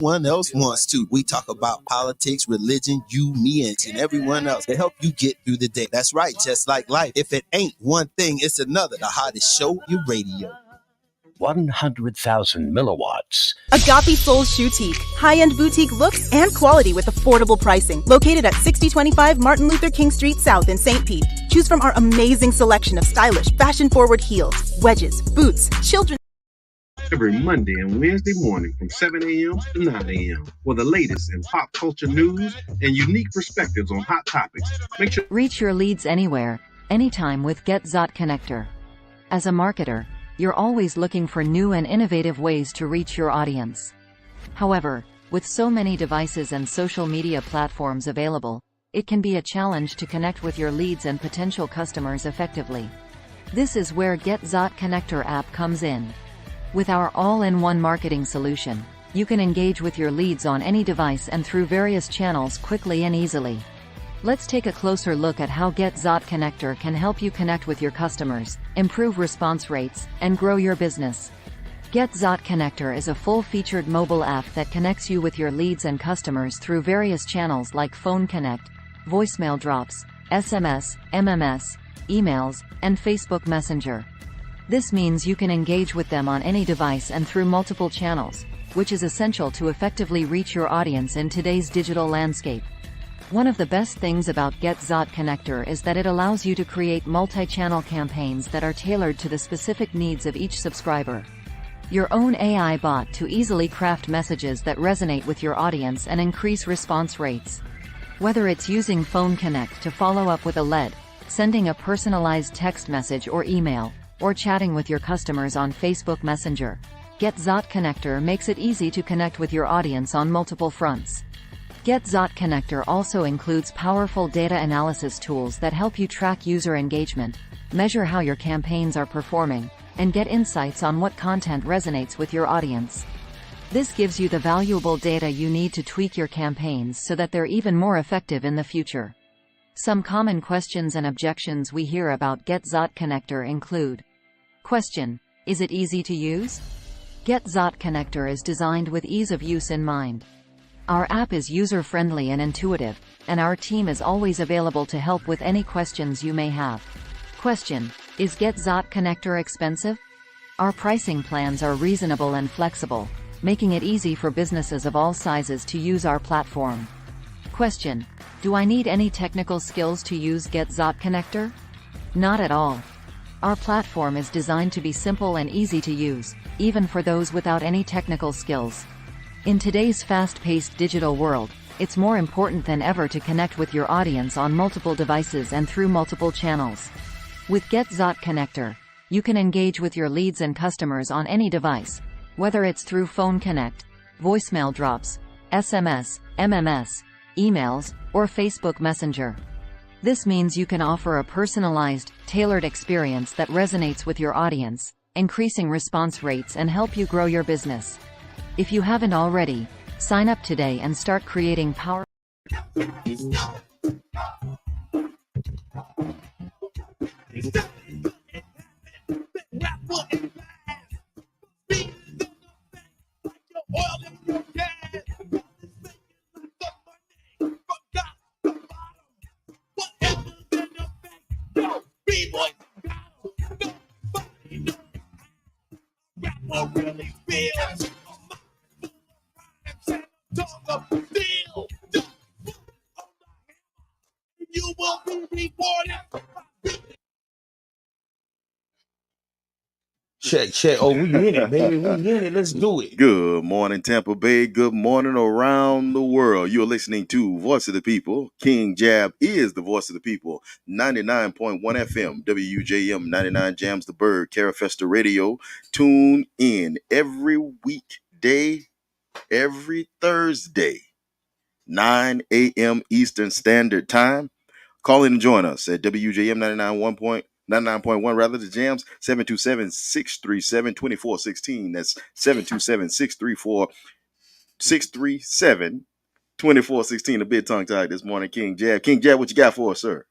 Everyone else wants to. We talk about politics, religion, you, me, and everyone else to help you get through the day. That's right, just like life. If it ain't one thing, it's another. The hottest show, your radio. 100,000 milliwatts. Agape Soul Boutique. High-end boutique looks and quality with affordable pricing. Located at 6025 Martin Luther King Street South in St. Pete. Choose from our amazing selection of stylish, fashion-forward heels, wedges, boots, children's. Every Monday and Wednesday morning from 7 a.m. to 9 a.m. for the latest in pop culture news and unique perspectives on hot topics. Make sure reach your leads anywhere, anytime with GetZot Connector. As a marketer, you're always looking for new and innovative ways to reach your audience. However, with so many devices and social media platforms available, it can be a challenge to connect with your leads and potential customers effectively. This is where GetZot Connector app comes in. With our all-in-one marketing solution, you can engage with your leads on any device and through various channels quickly and easily. Let's take a closer look at how GetZot Connector can help you connect with your customers, improve response rates, and grow your business. GetZot Connector is a full-featured mobile app that connects you with your leads and customers through various channels like Phone Connect, voicemail drops, SMS, MMS, emails, and Facebook Messenger. This means you can engage with them on any device and through multiple channels, which is essential to effectively reach your audience in today's digital landscape. One of the best things about GetZot Connector is that it allows you to create multi-channel campaigns that are tailored to the specific needs of each subscriber. Your own AI bot to easily craft messages that resonate with your audience and increase response rates. Whether it's using Phone Connect to follow up with a lead, sending a personalized text message or email, or chatting with your customers on Facebook Messenger, GetZot Connector makes it easy to connect with your audience on multiple fronts. GetZot Connector also includes powerful data analysis tools that help you track user engagement, measure how your campaigns are performing, and get insights on what content resonates with your audience. This gives you the valuable data you need to tweak your campaigns so that they're even more effective in the future. Some common questions and objections we hear about GetZot Connector include: Question: is it easy to use? GetZot Connector is designed with ease of use in mind. Our app is user-friendly and intuitive, and our team is always available to help with any questions you may have. Question: is GetZot Connector expensive? Our pricing plans are reasonable and flexible, making it easy for businesses of all sizes to use our platform. Question: do I need any technical skills to use GetZot Connector? Not at all. Our platform is designed to be simple and easy to use, even for those without any technical skills. In today's fast-paced digital world, it's more important than ever to connect with your audience on multiple devices and through multiple channels. With GetZot Connector, you can engage with your leads and customers on any device, whether it's through Phone Connect, voicemail drops, SMS, MMS, emails, or Facebook Messenger. This means you can offer a personalized, tailored experience that resonates with your audience, increasing response rates and help you grow your business. If you haven't already, sign up today and start creating power. Check. Oh, we in it, baby. We in it. Let's do it. Good morning, Tampa Bay. Good morning around the world. You're listening to Voice of the People. King Jab is the voice of the people. 99.1 FM, WUJM 99 Jams the Bird, Carafesta Radio. Tune in every weekday, every Thursday, 9 a.m. Eastern Standard Time. Call in and join us at WJM 99.1 rather, the Jams, 727-637-2416. That's 727-634-637-2416. A bit tongue-tied this morning, King Jab. King Jab, what you got for us, sir?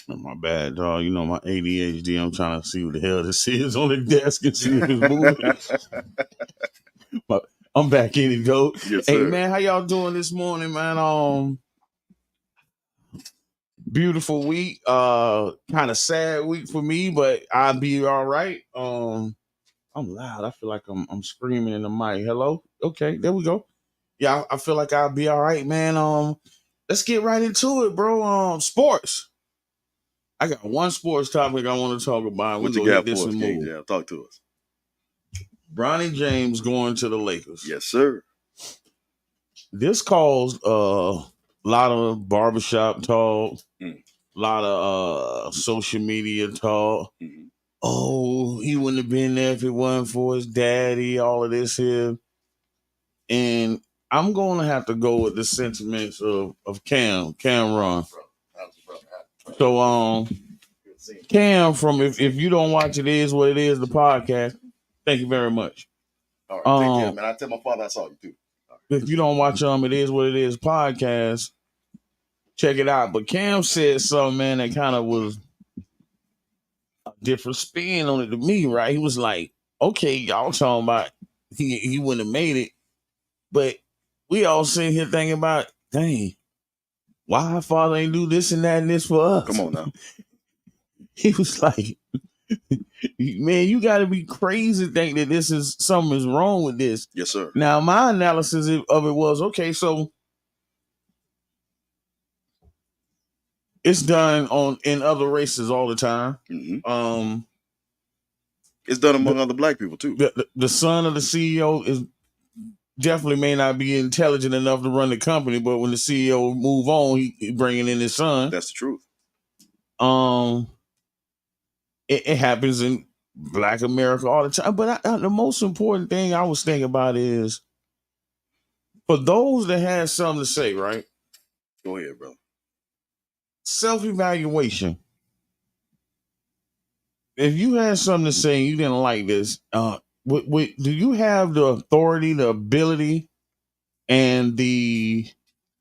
Oh, my bad, dog. You know my ADHD. I'm trying to see what the hell this is on the desk and see if it's moving. I'm back in it, though. Yes, Hey, sir. man, how y'all doing this morning, man? Beautiful week. Kind of sad week for me, but I'll be all right. I'm loud. I feel like I'm screaming in the mic. Hello? Okay, there we go. Yeah, I feel like I'll be all right, man. Let's get right into it, bro. Sports. I got one sports topic I want to talk about. What We're you gonna hit got this for us, and King move. Jam? Talk to us. Bronny James going to the Lakers. Yes, sir. This caused a lot of barbershop talk, Mm. a lot of social media talk. Mhm. Oh, he wouldn't have been there if it wasn't for his daddy, all of this here. And I'm going to have to go with the sentiments of Cameron. So, Cam, from if you don't watch It Is What It Is, the podcast, thank you very much. All right, take care, man. I tell my father I saw you too. If you don't watch It Is What It Is podcast, check it out. But Cam said something, man, that kind of was a different spin on it to me, right? He was like, okay, y'all talking about he wouldn't have made it, but we all sitting here thinking about, dang, why our father ain't do this and that and this for us? Come on now. He was like, man, you got to be crazy to think that this is something is wrong with this. Yes, sir. Now, my analysis of it was, okay, so it's done in other races all the time. Mm-hmm. It's done among other black people too. The son of the CEO is definitely may not be intelligent enough to run the company, but when the CEO move on, he bringing in his son. That's the truth. It happens in Black America all the time. But the most important thing I was thinking about is for those that had something to say, right? Go ahead, bro. Self-evaluation. If you had something to say and you didn't like this, do you have the authority, the ability, and the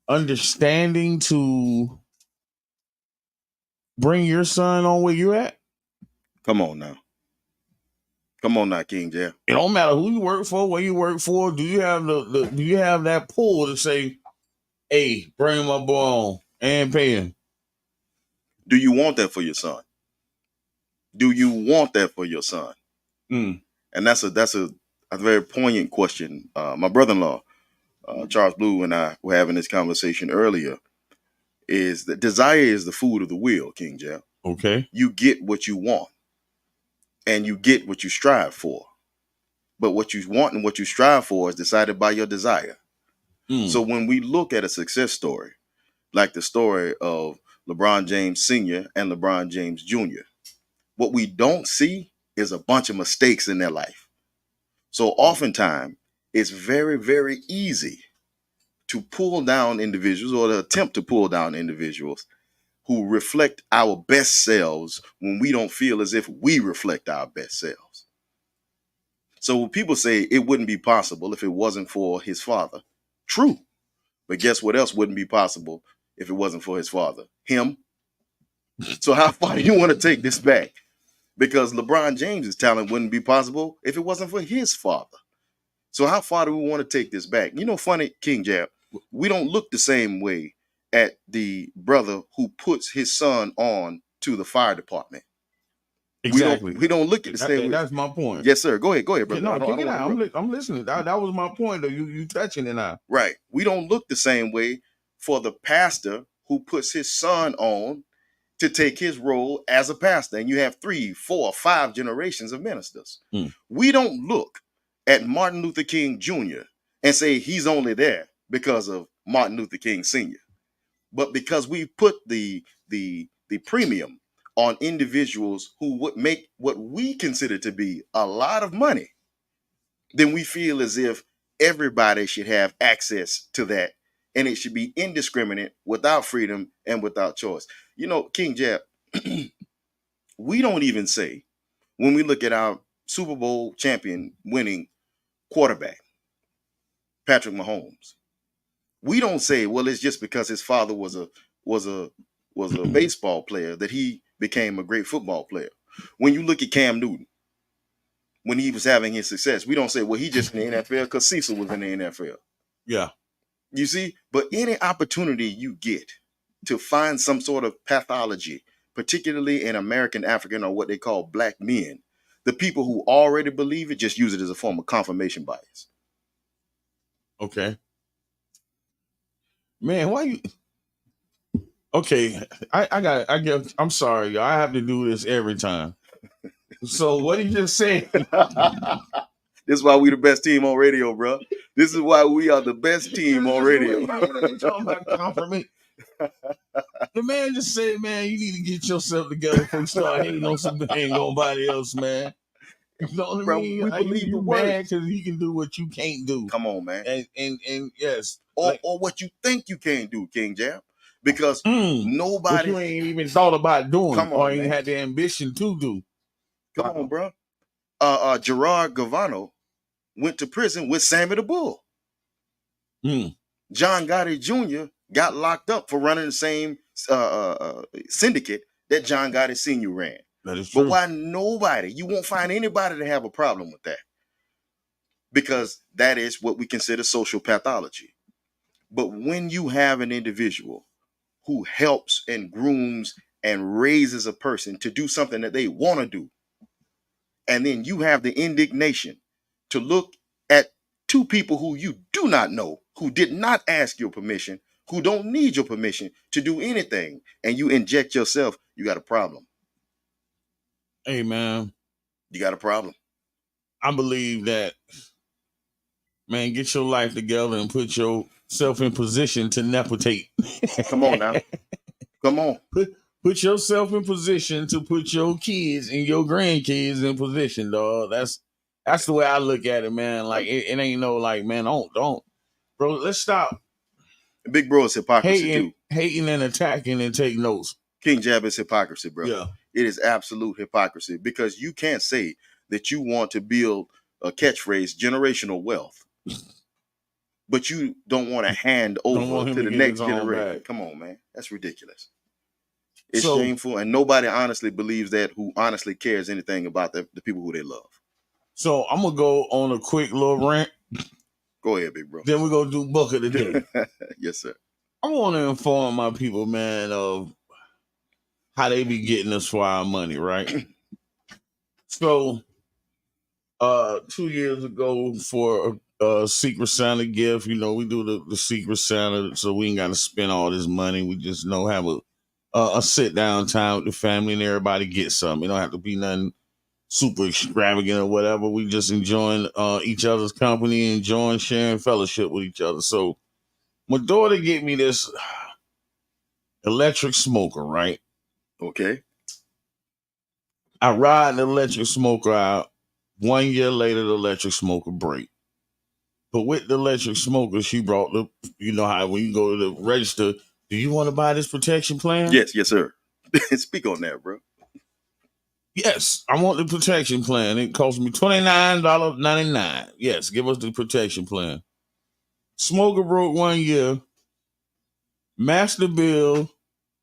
understanding to bring your son on where you're at? Come on now. Come on now, King Jam. It don't matter who you work for, where you work for. Do you have do you have that pull to say, hey, bring my boy on and pay him? Do you want that for your son? Do you want that for your son? Mm. And that's a very poignant question. My brother-in-law, Charles Blue, and I were having this conversation earlier. Is that desire is the food of the will, King Jam. Okay. You get what you want, and you get what you strive for. But what you want and what you strive for is decided by your desire. Mm. So when we look at a success story, like the story of LeBron James Sr. and LeBron James Jr., what we don't see is a bunch of mistakes in their life. So oftentimes, it's very, very easy to pull down individuals or to attempt to pull down individuals who reflect our best selves when we don't feel as if we reflect our best selves. So when people say it wouldn't be possible if it wasn't for his father, true. But guess what else wouldn't be possible if it wasn't for his father? Him. So how far do you want to take this back? Because LeBron James's talent wouldn't be possible if it wasn't for his father. So how far do we want to take this back? You know, funny, King Jab, we don't look the same way at the brother who puts his son on to the fire department. Exactly. We don't look at the same way. That's my point. Yes, sir. Go ahead, brother. No, I'm listening. That was my point, though. You touching it now. Right. We don't look the same way for the pastor who puts his son on to take his role as a pastor. And you have 3, 4, 5 generations of ministers. Mm. We don't look at Martin Luther King Jr. and say he's only there because of Martin Luther King Sr. But because we put the premium on individuals who would make what we consider to be a lot of money, then we feel as if everybody should have access to that, and it should be indiscriminate, without freedom and without choice. You know, King Jab, we don't even say, when we look at our Super Bowl champion winning quarterback, Patrick Mahomes, we don't say, well, it's just because his father was a baseball player that he became a great football player. When you look at Cam Newton, when he was having his success. We don't say, well, he just in the NFL because Cecil was in the NFL. Yeah. You see, but any opportunity you get to find some sort of pathology, particularly in American African or what they call black men, the people who already believe it just use it as a form of confirmation bias. Okay. Man, why you? Okay, I'm sorry, y'all. I have to do this every time. So what he just said? This is why we the best team on radio, bro. This is why we are the best team on radio. You talking about confirmation? The man just said, man, you need to get yourself together before you start hating on some dang nobody else, man. You know what I mean? We believe you the mad because he can do what you can't do. Come on, man. And yes. Or what you think you can't do, King Jam. Because nobody. But you ain't even thought about doing. Come on, or ain't man. had the ambition to do. Come on, bro. Gerard Gavano went to prison with Sammy the Bull. John Gotti Jr. got locked up for running the same syndicate that John Gotti Sr. ran. That is true. But why nobody? You won't find anybody to have a problem with that. Because that is what we consider social pathology. But when you have an individual who helps and grooms and raises a person to do something that they want to do, and then you have the indignation to look at two people who you do not know, who did not ask your permission, who don't need your permission to do anything, and you inject yourself, you got a problem. Hey, man. You got a problem. I believe that, man, get your life together and put yourself in position to nepotate. Come on now. Come on. Put yourself in position to put your kids and your grandkids in position, dog. That's the way I look at it, man. Like it ain't no like, man, don't, bro. Let's stop. Big bro is hypocrisy hating and attacking and take notes. King Jab is hypocrisy, bro. Yeah, it is absolute hypocrisy because you can't say that you want to build a catchphrase, generational wealth, but you don't want to hand over to the next generation. Come on, man, that's ridiculous. It's shameful, and nobody honestly believes that who honestly cares anything about the people who they love. So I'm going to go on a quick little rant. Go ahead, big bro. Then we're going to do Book of the Day. Yes, sir. I want to inform my people, man, of how they be getting us for our money, right? So 2 years ago for a Secret Santa gift, we do the Secret Santa, so we ain't got to spend all this money. We just have a sit down time with the family and everybody gets something. It don't have to be nothing super extravagant or whatever. We just enjoying each other's company, enjoying sharing fellowship with each other. So my daughter gave me this electric smoker, right? Okay. I ride the electric smoker out. 1 year later, the electric smoker break. But with the electric smoker, she brought how when you go to the register, do you want to buy this protection plan? Yes, sir. Speak on that, bro. Yes, I want the protection plan. It cost me $29.99. Yes, give us the protection plan. Smoker broke 1 year. Master Bill,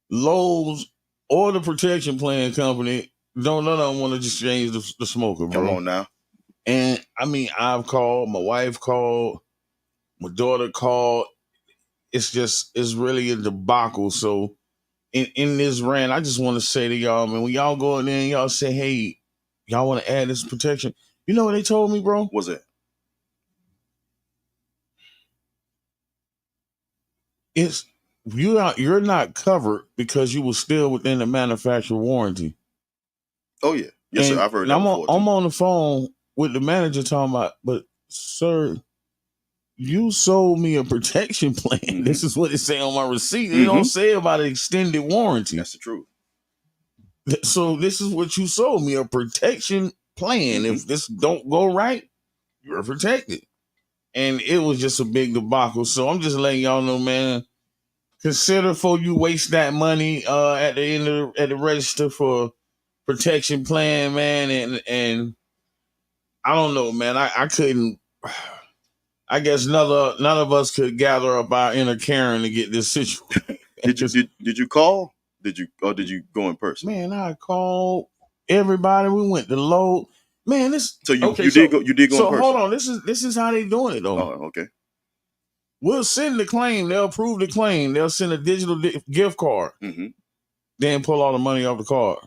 Lowe's, or the protection plan company none of them want to just change the smoker, bro. Come on now. And I mean, I've called, my wife called, my daughter called. It's really a debacle. So in this rant, I just want to say to y'all, man, when y'all go in there and y'all say, hey, y'all want to add this protection, you know what they told me, bro? What's that? It's you're not covered because you were still within the manufacturer warranty. Oh yeah, yes, sir. I've heard that before. I'm on the phone with the manager talking about, but sir, you sold me a protection plan. Mm-hmm. This is what it say on my receipt. It don't say about an extended warranty. That's the truth. So this is what you sold me, a protection plan. If this don't go right, you're protected. And it was just a big debacle. So I'm just letting y'all know, man, consider before you waste that money at the end at the register for protection plan, man. And I don't know, man. I couldn't. I guess none of us could gather up our inner Karen to get this situation. Did you call? Did you go in person? Man, I called everybody. We went to Lowe's. Man, this. So you Okay, you did go in so person. hold on. This is how they doing it though. Oh, okay. We'll send the claim. They'll approve the claim. They'll send a digital gift card. Mm-hmm. Then pull all the money off the card.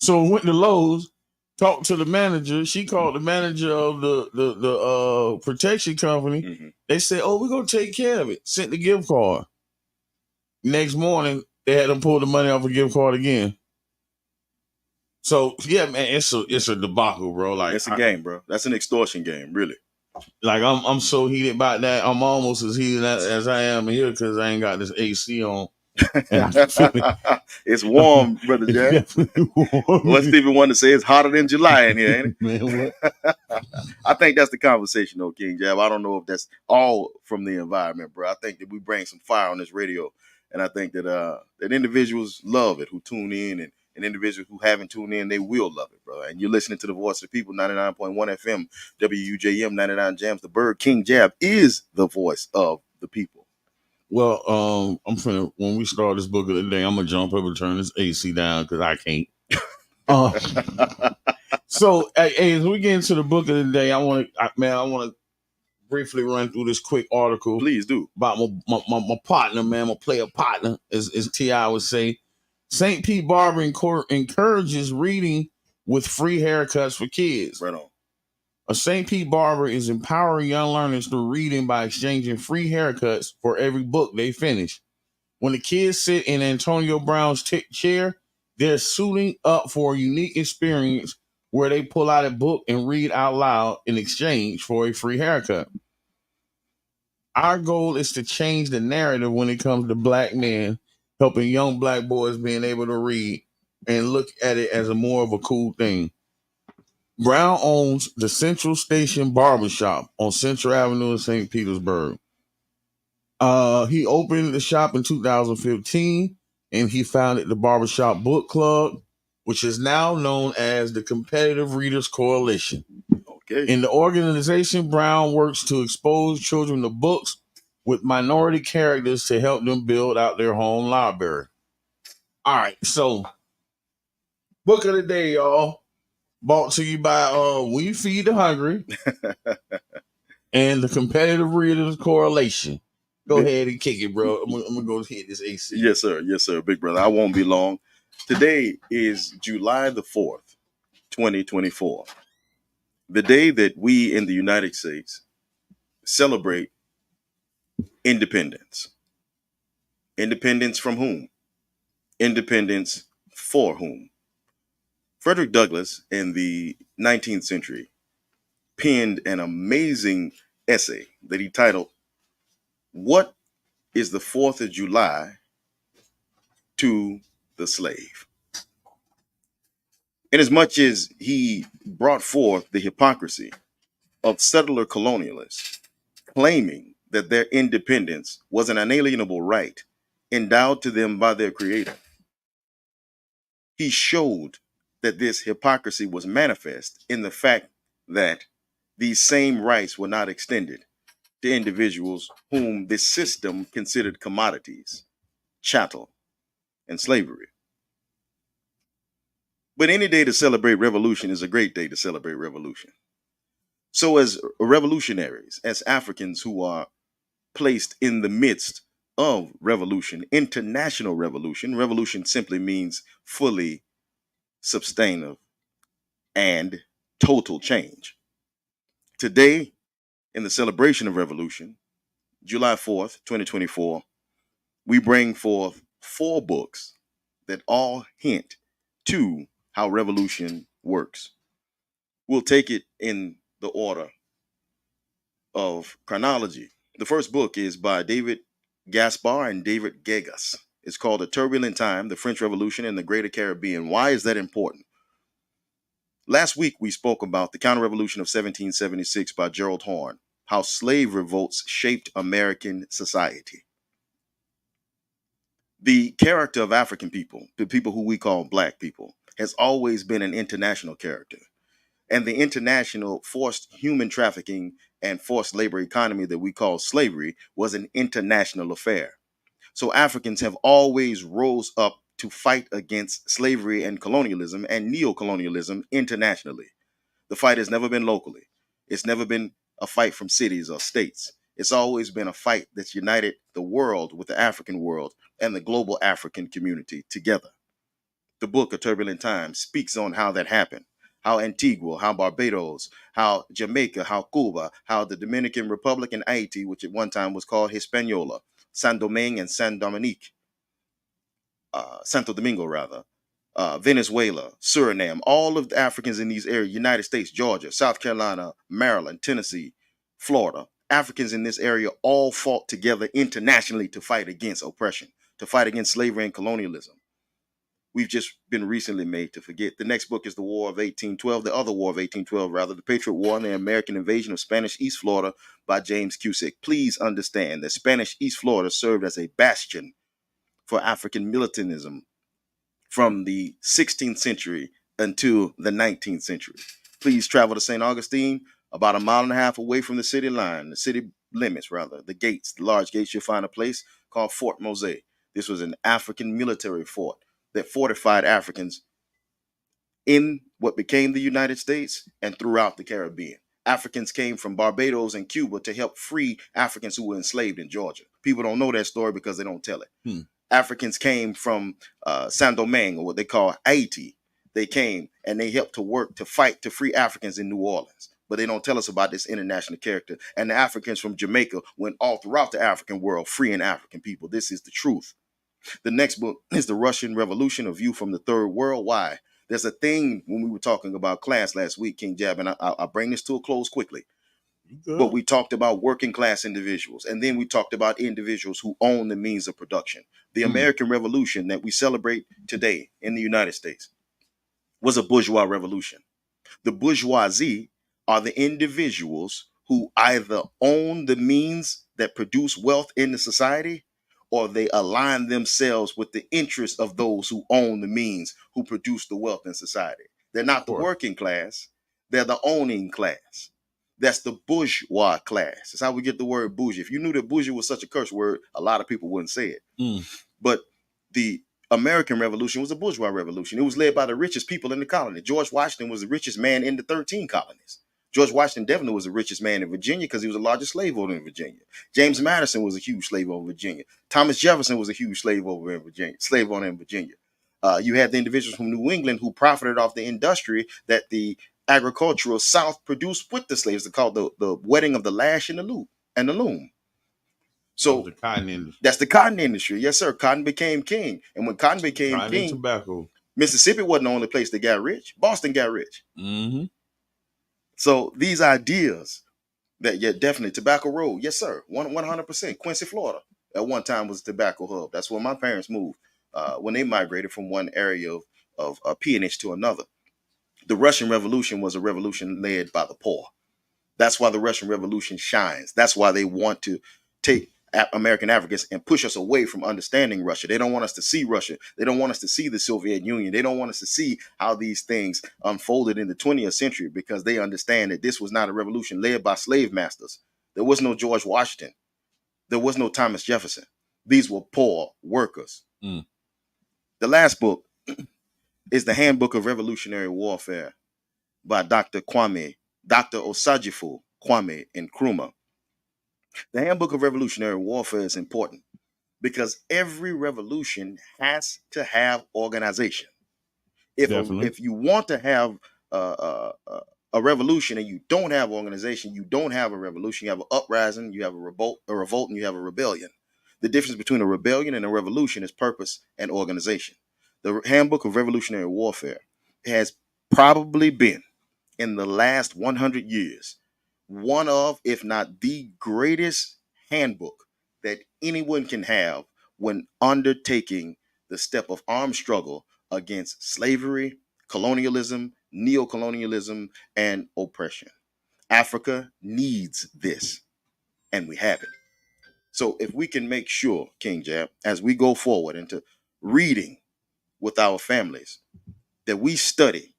So we went to Lowe's, talked to the manager. She called the manager of the protection company. Mm-hmm. They said, "Oh, we're gonna take care of it." Sent the gift card. Next morning, they had them pull the money off a gift card again. So yeah, man, it's a debacle, bro. Like It's a game, bro. That's an extortion game, really. Like I'm so heated about that. I'm almost as heated as I am here because I ain't got this AC on. And I can feel it. It's warm, brother It's Jack. definitely warm. What Stephen wanted to say, it's hotter than July in here, ain't it? Man, what? I think that's the conversation, though, King Jab. I don't know if that's all from the environment, bro. I think that we bring some fire on this radio, and I think that that individuals love it who tune in, and individuals who haven't tuned in, they will love it, bro. And you're listening to the Voice of the People, 99.1 FM, WUJM, 99 Jams. The Bird, King Jab is the voice of the people. Well, when we start this book of the day, I'm gonna jump up and turn this AC down because I can't. So as we get into the book of the day, I want to briefly run through this quick article. Please do. About my partner, man, my player partner, as T.I. would say. St. Pete Barber encourages reading with free haircuts for kids. Right on. A St. Pete Barber is empowering young learners through reading by exchanging free haircuts for every book they finish. When the kids sit in Antonio Brown's chair, they're suiting up for a unique experience where they pull out a book and read out loud in exchange for a free haircut. Our goal is to change the narrative when it comes to black men, helping young black boys being able to read and look at it as a more of a cool thing. Brown owns the Central Station Barbershop on Central Avenue in St. Petersburg. He opened the shop in 2015, and he founded the Barbershop Book Club, which is now known as the Competitive Readers Coalition. Okay. In the organization, Brown works to expose children to books with minority characters to help them build out their home library. All right, so book of the day, y'all. Brought to you by We Feed the Hungry and the Competitive Readers Coalition. Go ahead and kick it, bro. I'm gonna go hit this AC. Yes, sir. Yes, sir. Big brother. I won't be long. Today is July the 4th, 2024. The day that we in the United States celebrate independence. Independence from whom? Independence for whom? Frederick Douglass in the 19th century penned an amazing essay that he titled, "What is the 4th of July to the slave?" Inasmuch as he brought forth the hypocrisy of settler colonialists claiming that their independence was an unalienable right endowed to them by their creator, he showed that this hypocrisy was manifest in the fact that these same rights were not extended to individuals whom the system considered commodities, chattel, and slavery. But any day to celebrate revolution is a great day to celebrate revolution. So as revolutionaries, as Africans who are placed in the midst of revolution, international revolution, revolution simply means fully substantive and total change. Today, in the celebration of revolution, July 4th, 2024, we bring forth 4 books that all hint to how revolution works. We'll take it in the order of chronology. The first book is by David Gaspar and David Gegas. It's called A Turbulent Time, the French Revolution in the Greater Caribbean. Why is that important? Last week, we spoke about the counter-revolution of 1776 by Gerald Horne, how slave revolts shaped American society. The character of African people, the people who we call black people, has always been an international character. And the international forced human trafficking and forced labor economy that we call slavery was an international affair. So Africans have always rose up to fight against slavery and colonialism and neo-colonialism internationally. The fight has never been locally. It's never been a fight from cities or states. It's always been a fight that's united the world with the African world and the global African community together. The book, A Turbulent Time, speaks on how that happened, how Antigua, how Barbados, how Jamaica, how Cuba, how the Dominican Republic and Haiti, which at one time was called Hispaniola, San Domingue and San Dominique, Santo Domingo rather, Venezuela, Suriname, all of the Africans in these areas, United States, Georgia, South Carolina, Maryland, Tennessee, Florida, Africans in this area all fought together internationally to fight against oppression, to fight against slavery and colonialism. We've just been recently made to forget. The next book is The War of 1812, the other War of 1812, rather, The Patriot War and the American Invasion of Spanish East Florida by James Cusick. Please understand that Spanish East Florida served as a bastion for African militantism from the 16th century until the 19th century. Please travel to St. Augustine, about a mile and a half away from the city line, the city limits, rather, the gates, the large gates. You'll find a place called Fort Mose. This was an African military fort that fortified Africans in what became the United States and throughout the Caribbean. Africans came from Barbados and Cuba to help free Africans who were enslaved in Georgia. People don't know that story because they don't tell it. Africans came from San Domingue, or what they call Haiti. They came and they helped to work to fight to free Africans in New Orleans. But they don't tell us about this international character. And the Africans from Jamaica went all throughout the African world freeing African people. This is the truth. The next book is The Russian Revolution, A View from the Third World. Why? There's a thing when we were talking about class last week, King Jab, and I'll bring this to a close quickly. But we talked about working class individuals, and then we talked about individuals who own the means of production. The American Revolution that we celebrate today in the United States was a bourgeois revolution. The bourgeoisie are the individuals who either own the means that produce wealth in the society, or they align themselves with the interests of those who own the means who produce the wealth in society. They're not the working class, they're the owning class. That's the bourgeois class. That's how we get the word bougie. If you knew that bougie was such a curse word, a lot of people wouldn't say it. But the American Revolution was a bourgeois revolution. It was led by the richest people in the colony. George Washington was the richest man in the 13 colonies. George Washington definitely was the richest man in Virginia because he was the largest slave owner in Virginia. James Madison was a huge slave owner in Virginia. Thomas Jefferson was a huge slave owner in Virginia. You had the individuals from New England who profited off the industry that the agricultural South produced with the slaves. They called the wetting of the lash and the loom. So the cotton industry. That's the cotton industry. Yes, sir. Cotton became king. And when cotton became king, tobacco. Mississippi wasn't the only place that got rich. Boston got rich. So these ideas that, yeah, definitely Tobacco Road. Yes, sir. 100%. Quincy, Florida at one time was a tobacco hub. That's where my parents moved when they migrated from one area of peonage to another. The Russian Revolution was a revolution led by the poor. That's why the Russian Revolution shines. That's why they want to take American Africans and push us away from understanding Russia. They don't want us to see Russia. They don't want us to see the Soviet Union. They don't want us to see how these things unfolded in the 20th century, because they understand that this was not a revolution led by slave masters. There was no George Washington. There was no Thomas Jefferson. These were poor workers. The last book is The Handbook of Revolutionary Warfare by Dr. Osagyefo Kwame Nkrumah. The Handbook of Revolutionary Warfare is important because every revolution has to have organization. If you want to have a revolution and you don't have organization, you don't have a revolution. You have an uprising, you have a revolt, and you have a rebellion. The difference between a rebellion and a revolution is purpose and organization. The Handbook of Revolutionary Warfare has probably been, in the last 100 years, one of, if not the greatest handbook that anyone can have when undertaking the step of armed struggle against slavery, colonialism, neocolonialism, and oppression. Africa needs this, and we have it. So if we can make sure, King Jab, as we go forward into reading with our families, that we study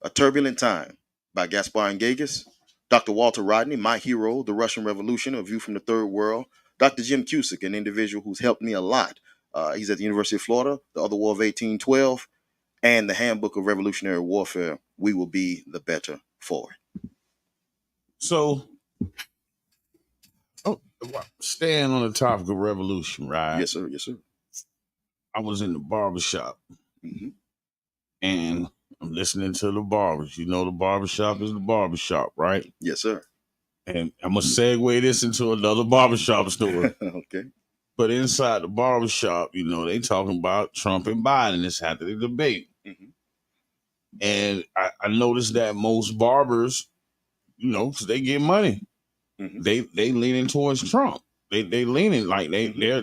A Turbulent Time by Gaspar Engegas, Dr. Walter Rodney, my hero, The Russian Revolution, A View from the Third World, Dr. Jim Cusick, an individual who's helped me a lot He's at the University of Florida, The Other War of 1812, and the Handbook of Revolutionary Warfare. We will be the better for it. So, staying on the topic of revolution, right? Yes, sir. Yes, sir. I was in the barbershop Mm-hmm. and I'm listening to the barbers. You know, the barbershop is the barbershop, right? Yes, sir. And I'm going to segue this into another barbershop story. Okay. But inside the barbershop, you know, they talking about Trump and Biden. It's after the debate. Mm-hmm. And I noticed that most barbers, you know, because they get money, Mm-hmm. they leaning towards Trump. They leaning like they're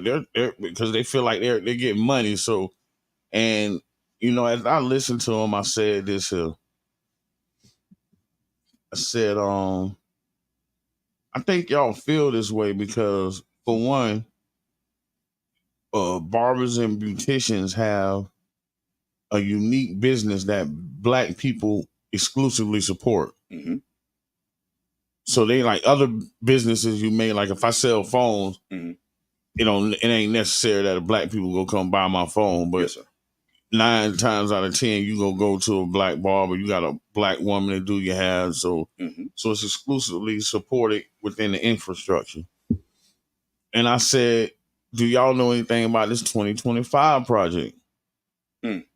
because they feel like they're getting money. So, and you know, as I listened to him, I said this here. I said, I think y'all feel this way because for one, barbers and beauticians have a unique business that black people exclusively support. Mm-hmm. So they like other businesses you may like if I sell phones, Mm-hmm. you know, it ain't necessary that a black people go come buy my phone, but Yes, sir. 9 times out of 10, you gonna go to a black barber, you got a black woman to do your hair. So Mm-hmm. so it's exclusively supported within the infrastructure. And I said, do y'all know anything about this 2025 project? Mm.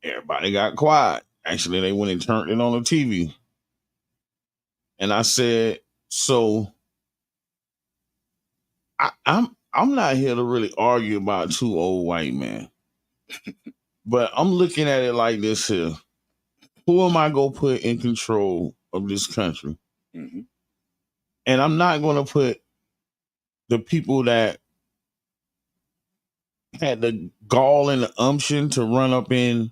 Everybody got quiet. Actually, they went and turned it on the TV. And I said, so I'm not here to really argue about two old white men. But I'm looking at it like this here. Who am I gonna put in control of this country? Mm-hmm. And I'm not gonna put the people that had the gall and the umption to run up in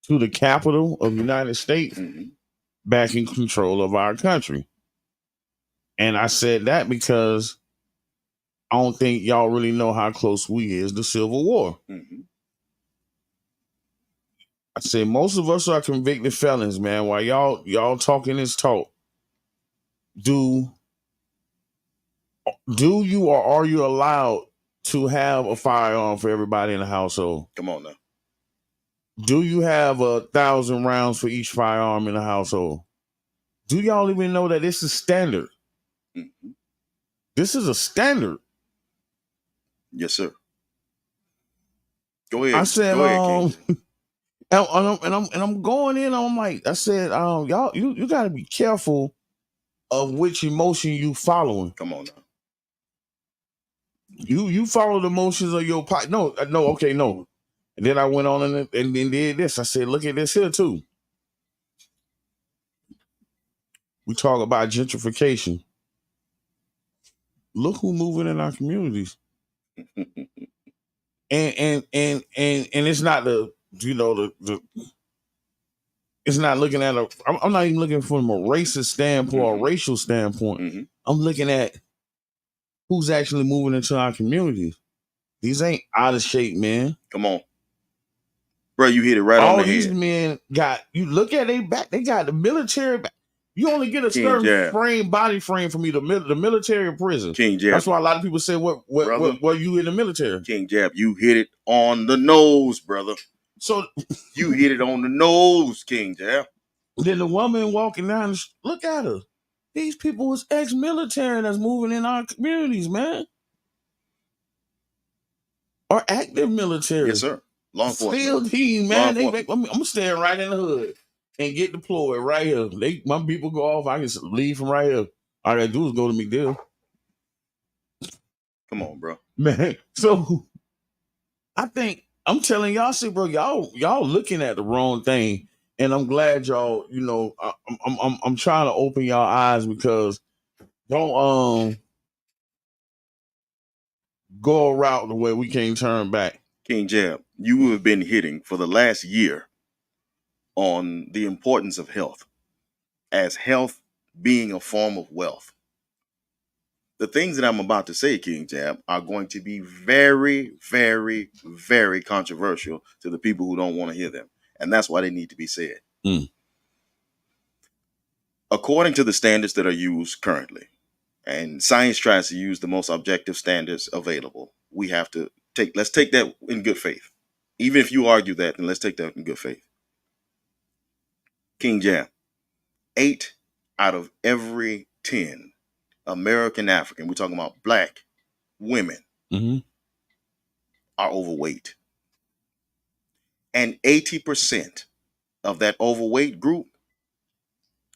to the capital of the United States Mm-hmm. back in control of our country. And I said that because I don't think y'all really know how close we is to Civil War. Mm-hmm. I said most of us are convicted felons, man. While y'all talking this talk, do you or are you allowed to have a firearm for everybody in the household? Come on now. Do you have 1,000 rounds for each firearm in the household? Do y'all even know that this is standard? Mm-hmm. This is a standard. Yes, sir. Go ahead. I said, Go ahead, King. and I'm going in. I'm like, I said, y'all, you got to be careful of which emotion you following. Come on now. You follow the motions of your pot. No, okay, no. And then I went on and then did this. I said, look at this here too. We talk about gentrification. Look who moving in our communities. and it's not the it's not looking at I'm not even looking from a racist standpoint or racial standpoint. Mm-hmm. I'm looking at who's actually moving into our communities. These ain't out of shape, man. Come on. Bro, you hit it right on the head. All these men got, you look at their back, they got the military back. You only get a certain body frame from either the military or prison. King Jab. That's why a lot of people say, what you in the military? King Jab, you hit it on the nose, brother. So you hit it on the nose, King Jab. Then the woman walking down, look at her. These people was ex-military that's moving in our communities, man. Or active military. Yes, sir. Law enforcement. Field team, man. I'm staying right in the hood and get deployed right here. My people go off. I can leave from right here. All I gotta do is go to McDill. Come on, bro. Man. So I think I'm telling y'all, see, bro, y'all looking at the wrong thing. And I'm glad y'all, you know, I'm trying to open y'all eyes because don't go a route the way we can't turn back. King Jab, you have been hitting for the last year on the importance of health, as health being a form of wealth. The things that I'm about to say, King Jab, are going to be very, very, very controversial to the people who don't want to hear them. And that's why they need to be said. Mm. According to the standards that are used currently, and science tries to use the most objective standards available, we have to Let's take that in good faith. Even if you argue that, then let's take that in good faith. King Jam, 8 out of every 10 American African, we're talking about black women, are overweight. And 80% of that overweight group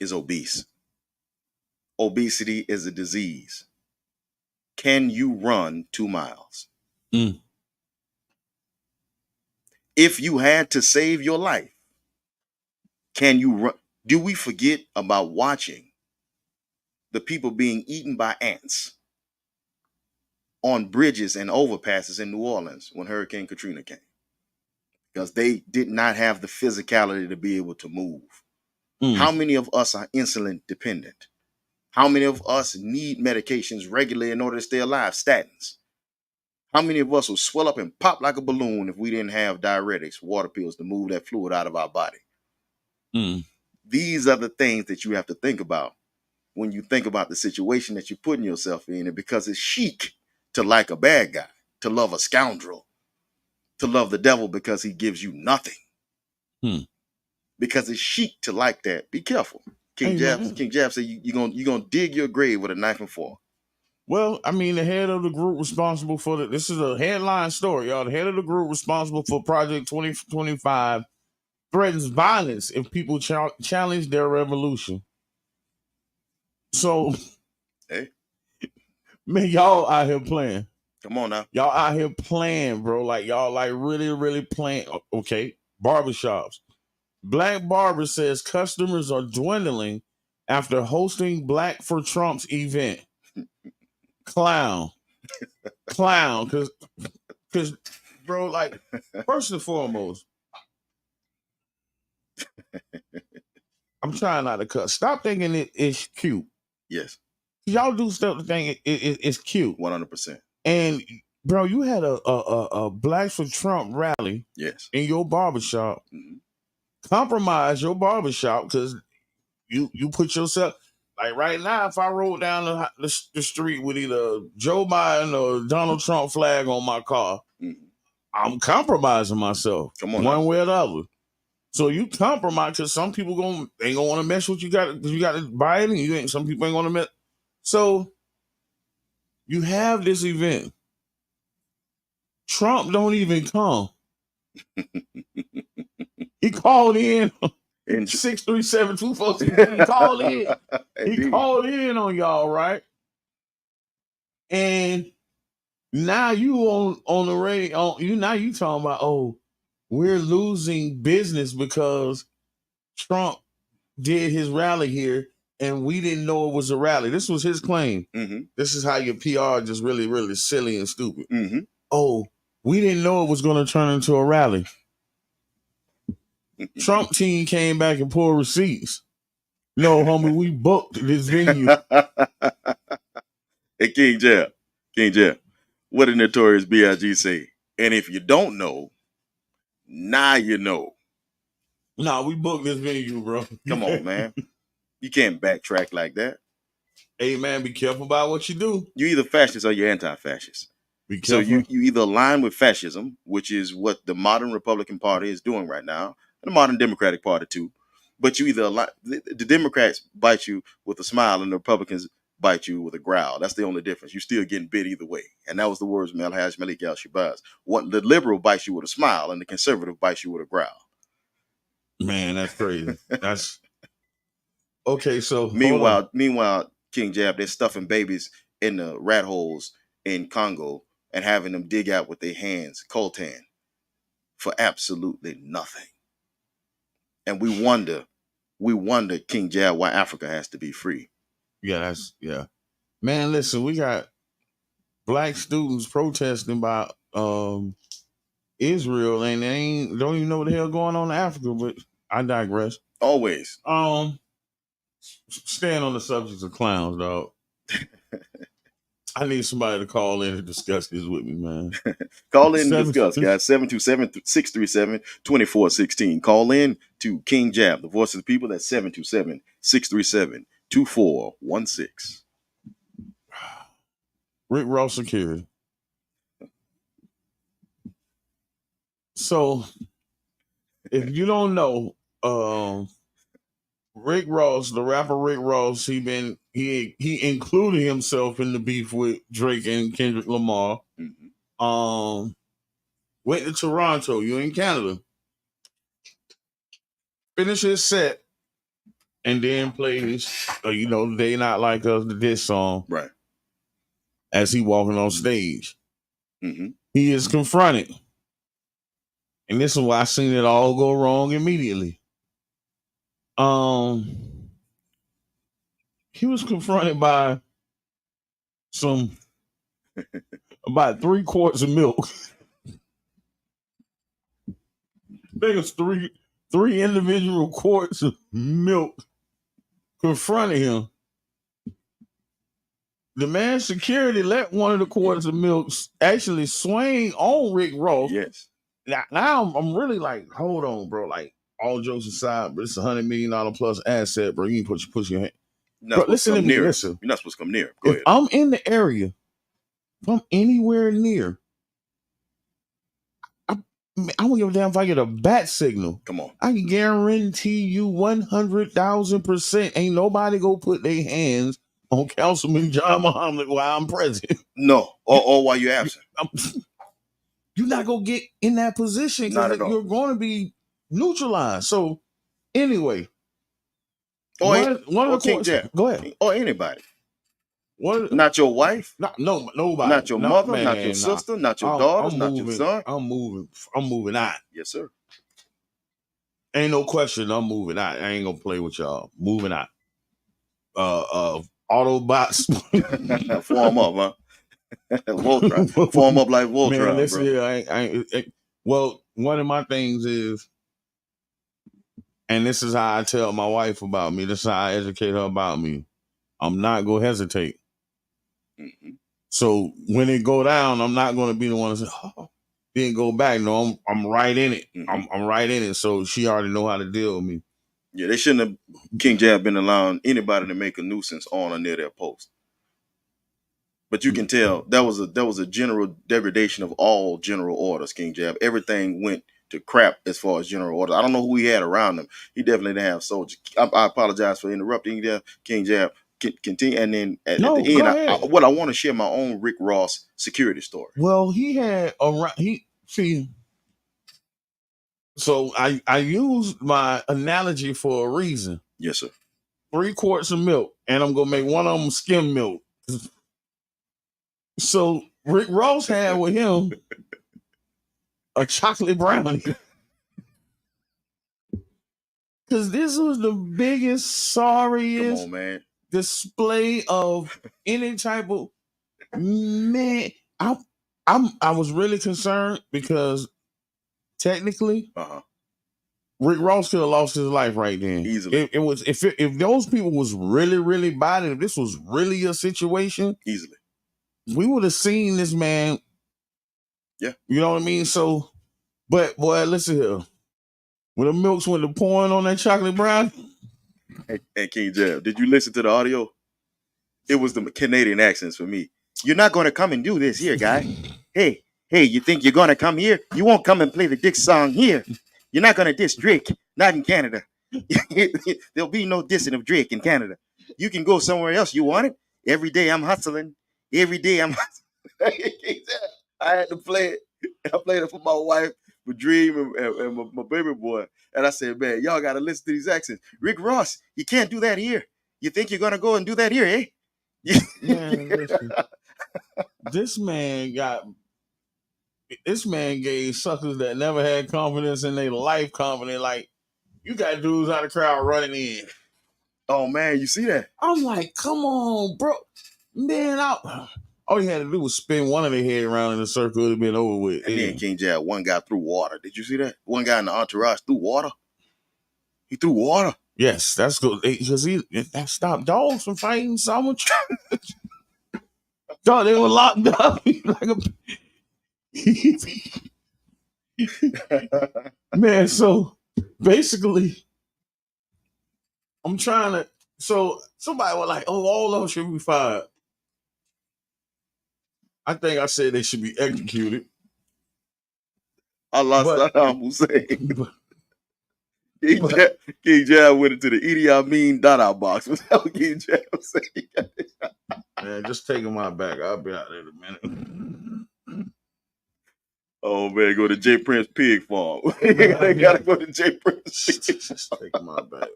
is obese. Obesity is a disease. Can you run 2 miles? If you had to save your life, can you run? Do we forget about watching the people being eaten by ants on bridges and overpasses in New Orleans when Hurricane Katrina came? Because they did not have the physicality to be able to move. How many of us are insulin dependent? How many of us need medications regularly in order to stay alive? Statins. How many of us will swell up and pop like a balloon if we didn't have diuretics, water pills to move that fluid out of our body? These are the things that you have to think about when you think about the situation that you're putting yourself in. And because it's chic to like a bad guy, to love a scoundrel, to love the devil because he gives you nothing. Because it's chic to like that. Be careful. King Jab said you're gonna dig your grave with a knife and fork. Well, I mean, the head of the group responsible for this is a headline story, y'all. The head of the group responsible for Project 2025 threatens violence if people challenge their revolution. So, hey, man, y'all out here playing. Come on now. Y'all out here playing, bro. Like, y'all like really, really playing. Okay, barbershops. Black Barber says customers are dwindling after hosting Black for Trump's event. Clown, because bro, like, first and foremost, I'm trying not to cut. Stop thinking it's cute. Yes. Y'all do stuff to think it's cute. 100%. And bro, you had a Blacks for Trump rally. Yes. In your barbershop. Compromise your barbershop because you put yourself, like right now, if I roll down the street with either Joe Biden or Donald Trump flag on my car, I'm compromising myself. Come on one now. way or the other. So you compromise because some people ain't gonna want to mess with you. You got to buy it, and you ain't. Some people ain't gonna mess. So you have this event. Trump don't even come. He called in 637-246. He called in. He called in on y'all, right? And now you on the radio. Now you talking about, oh, we're losing business because Trump did his rally here and we didn't know it was a rally. This was his claim. This is how your PR just really, really silly and stupid. Oh, we didn't know it was going to turn into a rally. Trump team came back and pulled receipts. No, homie, we booked this venue. Hey, King Jab, what did Notorious B.I.G. say? And if you don't know, now you know. Nah, we booked this venue, bro. Come on, man. You can't backtrack like that. Hey, man, be careful about what you do. You're either fascist or you're anti-fascist. Be careful. So you either align with fascism, which is what the modern Republican Party is doing right now, and the modern Democratic Party too. But you either align, the Democrats bite you with a smile and the Republicans bite you with a growl. That's the only difference. You're still getting bit either way. And that was the words of Alhaj Malik al-Shabazz. The liberal bites you with a smile and the conservative bites you with a growl. Man, that's crazy. That's okay. So meanwhile, King Jab, they're stuffing babies in the rat holes in Congo and having them dig out with their hands, coltan, for absolutely nothing. And we wonder, King Jab, why Africa has to be free. Yeah, man, listen, we got black students protesting by Israel, and they don't even know what the hell going on in Africa, but I digress. Always. Staying on the subject of clowns, dog. I need somebody to call in and discuss this with me, man. Call in and discuss, guys. 727-637-2416. Call in to King Jab, the voice of the people. That's 727-637-2416. Rick Ross Security. So if you don't know, Rick Ross, the rapper Rick Ross, he included himself in the beef with Drake and Kendrick Lamar. Mhm. Went to Toronto, you in Canada, finished his set, and then plays, They Not Like Us, the diss song, Right. as he walking on stage. Mm-hmm. He is confronted. And this is why I seen it all go wrong immediately. He was confronted by about 3 quarts of milk. I think it's three individual quarts of milk confronted him. The man's security let one of the quarts of milk actually swing on Rick Ross. Yes. Now I'm really like, hold on, bro. Like, all jokes aside, but it's $100 million plus asset, bro. You can push your hand. You're not Bro, supposed to listen to come me. near. Listen. You're not supposed to come near. Go If ahead. I'm in the area, if I'm anywhere near, I don't give a damn if I get a bat signal. Come on. I can guarantee you 100,000% ain't nobody go put their hands on Councilman John Muhammad while I'm president. No. Or while you're absent. You're not going to get in that position Not because at all. you're going to be neutralized. So, anyway. Or one of the King courts. Jack. Go ahead. Or anybody. What? Not your wife. No, nobody. Not your mother. Man, not your sister. Not your daughters. I'm not moving, your son. I'm moving out. Yes, sir. Ain't no question. I'm moving out. I ain't gonna play with y'all. Moving out. Autobots. Form up, huh? Voltron. Form up like Voltron, man, listen bro. here. Well, one of my things is, and this is how I tell my wife about me. This is how I educate her about me. I'm not gonna hesitate. Mm-hmm. So when it go down, I'm not gonna be the one to say, "Oh, didn't go back." No, I'm right in it. Mm-hmm. I'm right in it. So she already know how to deal with me. Yeah, they shouldn't have. King Jab been allowing anybody to make a nuisance on or near their post. But you can tell that was a general degradation of all general orders, King Jab. Everything went to crap as far as general orders. I don't know who he had around him. He definitely didn't have soldiers. I apologize for interrupting you there, King Jab. Continue, and then at the end, I want to share my own Rick Ross security story. Well, he had so I used my analogy for a reason. Yes, sir. 3 quarts of milk, and I'm gonna make one of them skim milk. So Rick Ross had with him a chocolate brownie. Because this was the biggest, sorriest Come on, man. display of any type of man. I was really concerned because technically, Rick Ross could have lost his life right then. Easily. It was if those people was really, really bad, if this was really a situation, easily, we would have seen this man. Yeah. You know what I mean? So, but boy, listen here. When the milks went to pouring on that chocolate brown. Hey, King Jab, did you listen to the audio? It was the Canadian accents for me. You're not going to come and do this here, guy. Hey, you think you're going to come here? You won't come and play the Dick song here. You're not going to diss Drake, not in Canada. There'll be no dissing of Drake in Canada. You can go somewhere else. You want it? Every day I'm hustling. Every day I'm hustling. I had to play it. I played it for my wife, for Dream, and my baby boy. And I said, man, y'all got to listen to these accents. Rick Ross, you can't do that here. You think you're going to go and do that here, eh? Man, listen. This man gave suckers that never had confidence in their life confidence. Like, you got dudes out of the crowd running in. Oh, man, you see that? I'm like, come on, bro. Man, all you had to do was spin one of their head around in a circle, it would have been over with. And then King Jab, one guy threw water. Did you see that? One guy in the entourage threw water. He threw water. Yes, that's good. Because that stopped dogs from fighting someone. Dog, they were locked up. Man, so basically, I'm trying to. So somebody was like, "Oh, all of them should be fired." I think I said they should be executed. Allah But- Saddam Hussein. but- King Jab went into the Idi Amin Dada box. What's that what King Jab saying? man, just taking my back. I'll be out there in a minute. Oh man, go to J Prince Pig Farm. They gotta go to J Prince. Just taking my back.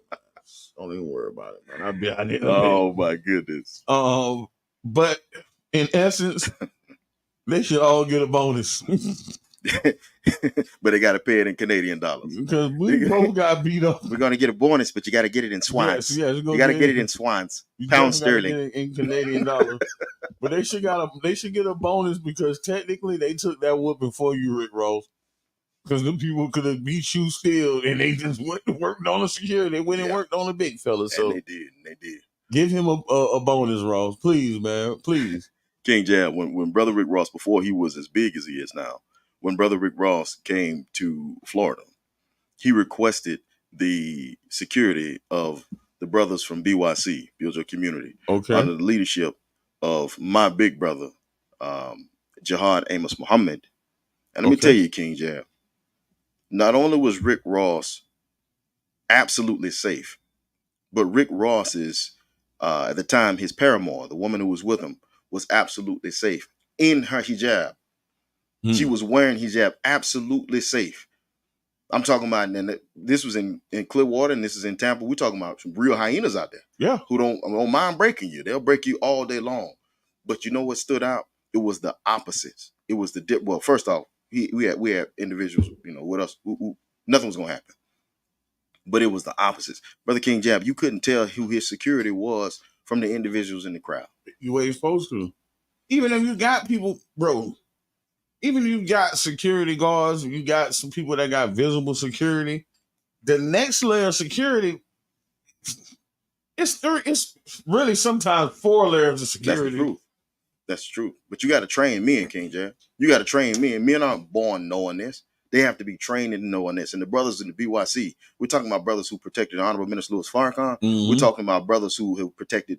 Don't even worry about it, man. I'll be out there in a Oh minute. my goodness. But in essence, they should all get a bonus. But they gotta pay it in Canadian dollars. Because we both got beat up. We're gonna get a bonus, but you gotta get it in swans. Yes, You gotta get it in swans. Pound sterling. Get it in Canadian dollars. But they should get a bonus because technically they took that whoop before you, Rick Ross. Because them people could have beat you still, and they just went and worked on the security. They went and worked on the big fella. So And they did. give him a bonus, Ross. Please, man. Please. King Jab, when Brother Rick Ross, before he was as big as he is now, when Brother Rick Ross came to Florida, he requested the security of the brothers from BYC, Build Your Community, Okay. under the leadership of my big brother, Jihad Amos Muhammad. And let me tell you, King Jab, not only was Rick Ross absolutely safe, but Rick Ross is, at the time, his paramour, the woman who was with him, was absolutely safe in her hijab. She was wearing hijab, absolutely safe. I'm talking about, and this was in Clearwater, and this is in Tampa. We're talking about some real hyenas out there. Yeah. Who don't mind breaking you. They'll break you all day long. But you know what stood out? It was the opposites. It was the well, first off, we had individuals, with us who nothing was gonna happen. But it was the opposites. Brother King Jab, you couldn't tell who his security was from the individuals in the crowd. The way you're supposed to. Even if you got people, bro, even if you got security guards, you got some people that got visible security, the next layer of security, it's really sometimes 4 layers of security. That's the truth. That's true. But you got to train men, King Jab. You got to train men. Men aren't born knowing this. They have to be trained in knowing this. And the brothers in the BYC, we're talking about brothers who protected Honorable Minister Louis Farrakhan. Mm-hmm. We're talking about brothers who have protected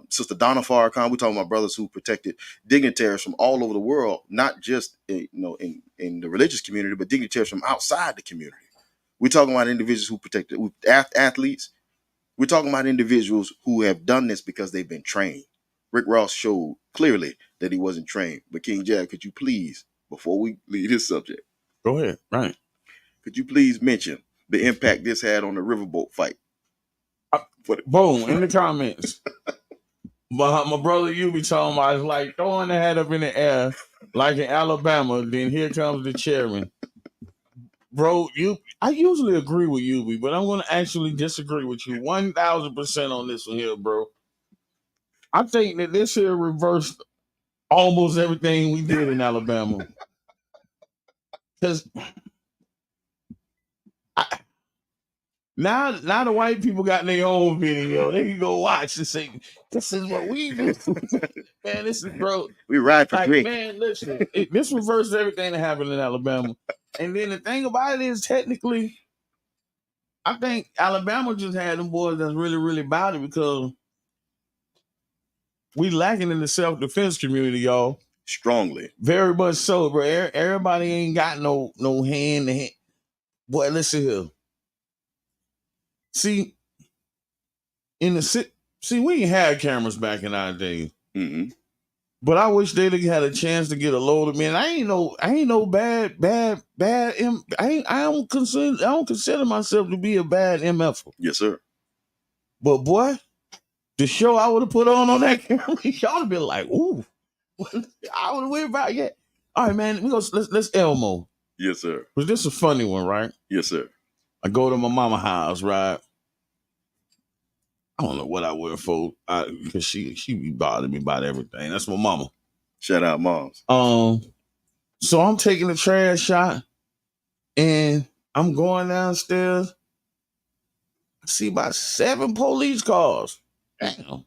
Sister Donna Farrakhan. We're talking about brothers who protected dignitaries from all over the world, not just in the religious community, but dignitaries from outside the community. We're talking about individuals who protected athletes. We're talking about individuals who have done this because they've been trained. Rick Ross showed clearly that he wasn't trained. But King Jab, could you please, before we leave this subject, go ahead, right? Could you please mention the impact this had on the riverboat fight? Boom, in the comments. my brother, you be talking about, it's like throwing the hat up in the air, like in Alabama, then here comes the chairman. Bro, I usually agree with you, but I'm going to actually disagree with you 1,000% on this one here, bro. I think that this here reversed almost everything we did in Alabama. Because now the white people got their own video. They can go watch and say, this is what we do. Man, this is, bro. We ride for Rick. Man, listen, this reverses everything that happened in Alabama. And then the thing about it is, technically, I think Alabama just had them boys that's really, really about it because we lacking in the self-defense community, y'all. Strongly. Very much so, bro. Everybody ain't got no hand to hand. Boy, listen here. See, we ain't had cameras back in our day. Mm-hmm. But I wish they'd had a chance to get a load of men. I ain't no bad. I don't consider myself to be a bad MF. Yes, sir. But boy, the show I would have put on that camera, y'all would be like, ooh, I would have went about yet. All right, man, let's Elmo. Yes, sir. But this is a funny one, right? Yes, sir. I go to my mama's house, right? I don't know what I wear for, because she be bothering me about everything. That's my mama. Shout out, moms. So I'm taking a trash out, and I'm going downstairs. I see about 7 police cars. Damn.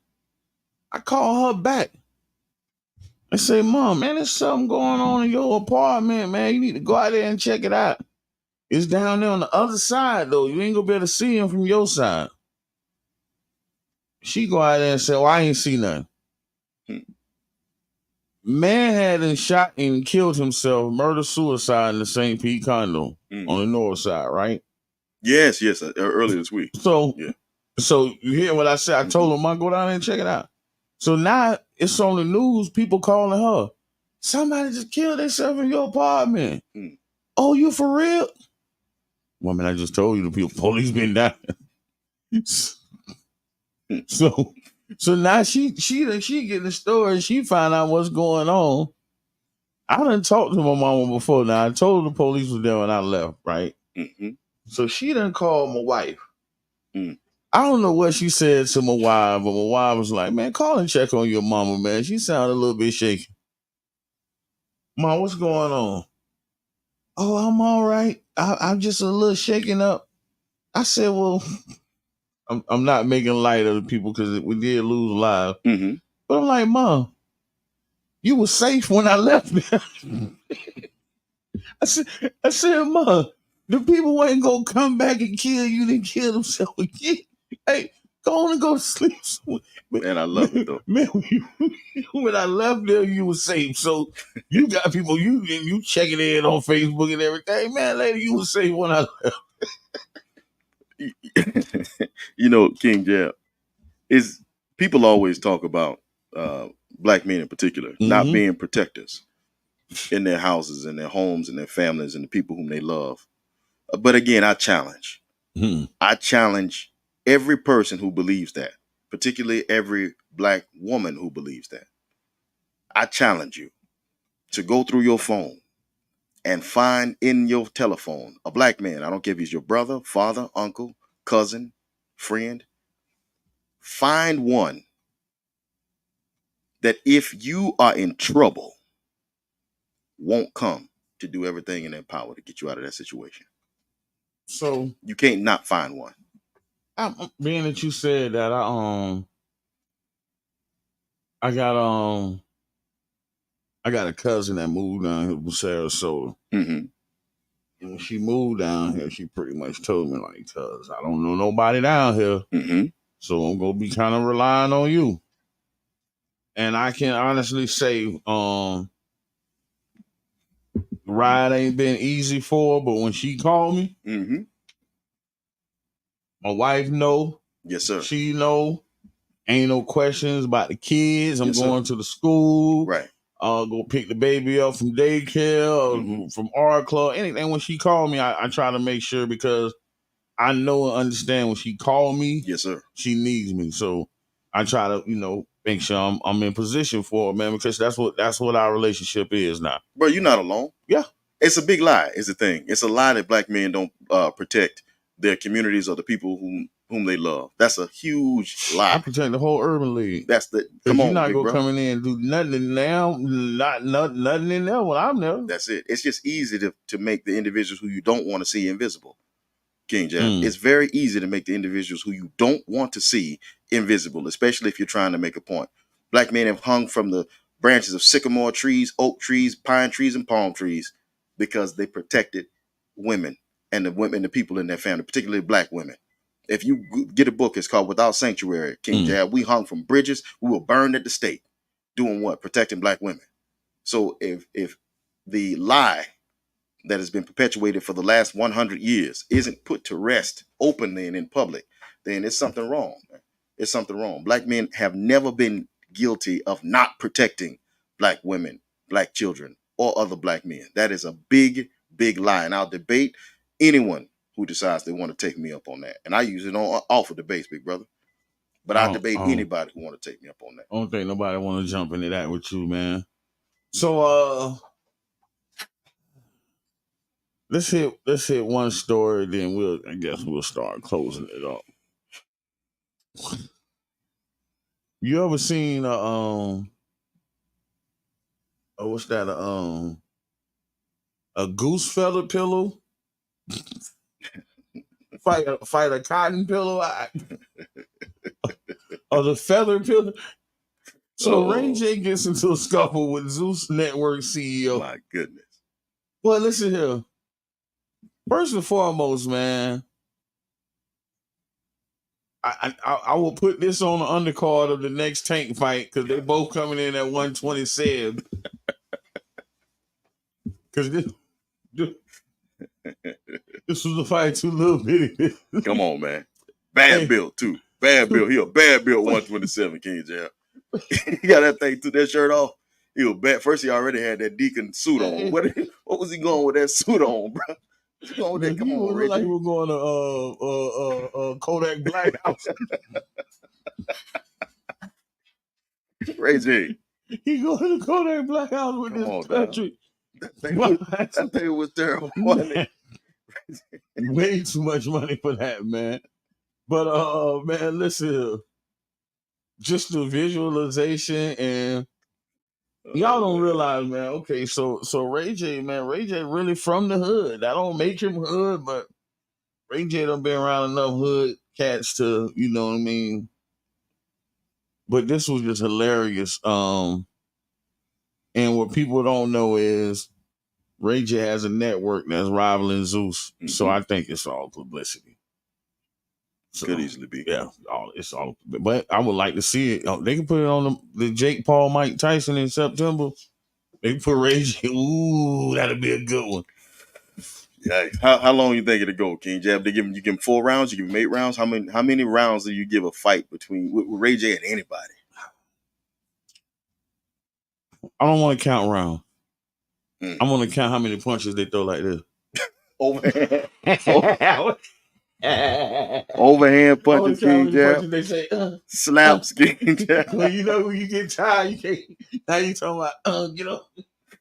I call her back. I say, Mom, man, there's something going on in your apartment, man. You need to go out there and check it out. It's down there on the other side, though. You ain't gonna be able to see him from your side. She go out there and say, well, I ain't see nothing. Man had shot and killed himself, murder-suicide in the St. Pete condo on the north side, right? Yes, earlier this week. So, Yeah. so you hear what I said? I told him, I go down there and check it out. So now it's on the news, people calling her. Somebody just killed themselves in your apartment. Oh, you for real? Woman, I just told you the police been down. So now she getting the story. She find out what's going on. I done talked to my mama before. Now I told her the police was there when I left, right? So she done called my wife. I don't know what she said to my wife, but my wife was like, "Man, call and check on your mama, man. She sounded a little bit shaky." Mom, what's going on? Oh, I'm all right. I'm just a little shaken up. I said, well, I'm not making light of the people because we did lose lives. But I'm like, Mom, you were safe when I left there. I said, Mom, the people ain't gonna come back and kill you, then kill themselves again. Hey, go on and go to sleep. Man, I love it though. Man, when I left there, you were safe. So you got people, you checking in on Facebook and everything. Man, lady, you were safe when I left. King Jab, is people always talk about black men in particular not being protectors in their houses and their homes and their families and the people whom they love. But again, I challenge. I challenge every person who believes that, particularly every black woman who believes that. I challenge you to go through your phone and find in your telephone a black man. I don't care if he's your brother, father, uncle, cousin, friend. Find one that if you are in trouble, won't come to do everything in their power to get you out of that situation. So you can't not find one. Being that you said that, I got a cousin that moved down here from Sarasota. And when she moved down here, she pretty much told me, like, cuz I don't know nobody down here. So I'm gonna be kind of relying on you. And I can honestly say, the ride ain't been easy for her, but when she called me, my wife know. Yes, sir. She know. Ain't no questions about the kids. I'm going to the school. Right. Go pick the baby up from daycare or from art club. Anything. When she called me, I try to make sure, because I know and understand when she called me, yes, sir, she needs me. So I try to, make sure I'm in position for her, man, because that's what our relationship is now. Bro, you're not alone. Yeah. It's a big lie, is the thing. It's a lie that black men don't protect their communities or the people whom they love. That's a huge lie. I protect the whole urban league. That's the come on, you're not big gonna bro. come in there and do nothing now, nothing in there when I'm there. That's it. It's just easy to make the individuals who you don't want to see invisible. King Jam. It's very easy to make the individuals who you don't want to see invisible, especially if you're trying to make a point. Black men have hung from the branches of sycamore trees, oak trees, pine trees, and palm trees because they protected women and the people in their family, particularly black women. If you get a book, it's called Without Sanctuary, King Jab. We hung from bridges. We were burned at the stake. Doing what? Protecting black women. So if the lie that has been perpetuated for the last 100 years isn't put to rest openly and in public, then it's something wrong. It's something wrong. Black men have never been guilty of not protecting black women, black children, or other black men. That is a big, big lie. And I'll debate anyone who decides they want to take me up on that. And I use it on off of debates, big brother. But I'll debate anybody who want to take me up on that. I don't think nobody want to jump into that with you, man. So let's hit one story, then I guess we'll start closing it up. You ever seen what's that? A goose feather pillow? fight a cotton pillow? Or the feather pillow? So Ray J gets into a scuffle with Zeus Network CEO. My goodness. Well, listen here. First and foremost, man, I will put this on the undercard of the next tank fight because they both coming in at 127. Because this was a fight too little bitty. Come on, man. Bad build too. Bad build. He a bad build 127, King Jab. He got that thing, took that shirt off. He was bad. First, he already had that deacon suit on. What was he going with that suit on, bro? What's going with that? Come on, Ray J. Like we were going to Kodak Black House. Ray J. He going to Kodak Black House with this country. That thing was terrible. Way too much money for that, man. But man, listen, just the visualization and y'all don't realize, man. Okay, so Ray J, man, Ray J really from the hood. That don't make him hood, but Ray J done been around enough hood cats to, you know what I mean. But this was just hilarious. And what people don't know is Ray J has a network that's rivaling Zeus. Mm-hmm. So I think it's all publicity. So, could easily be. Yeah, it's all. But I would like to see it. They can put it on the Jake Paul, Mike Tyson in September. They can put Ray J. Ooh, that'd be a good one. Yeah. How long you think it'll go, King Jab? You give him 4 rounds. You give him 8 rounds. How many rounds do you give a fight between with Ray J and anybody? I don't want to count rounds. I want to count how many punches they throw like this. Overhand punches, King Jab. They say slaps, King Jab. Well, you know when you get tired, you can't. Now you talking about you know.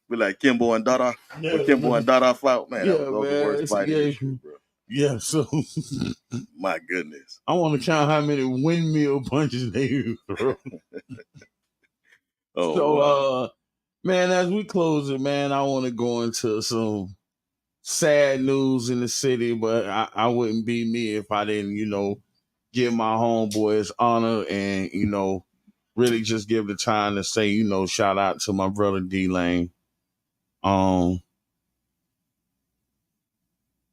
We like Kimbo and Dada. Yeah, when Kimbo and Dada fought, man. That was the worst fight in history, bro. Yeah, so my goodness. I want to count how many windmill punches they throw. Wow. Man, as we close it, man, I want to go into some sad news in the city, but I wouldn't be me if I didn't, you know, give my homeboys honor and, you know, really just give the time to say, you know, shout out to my brother D-Lane.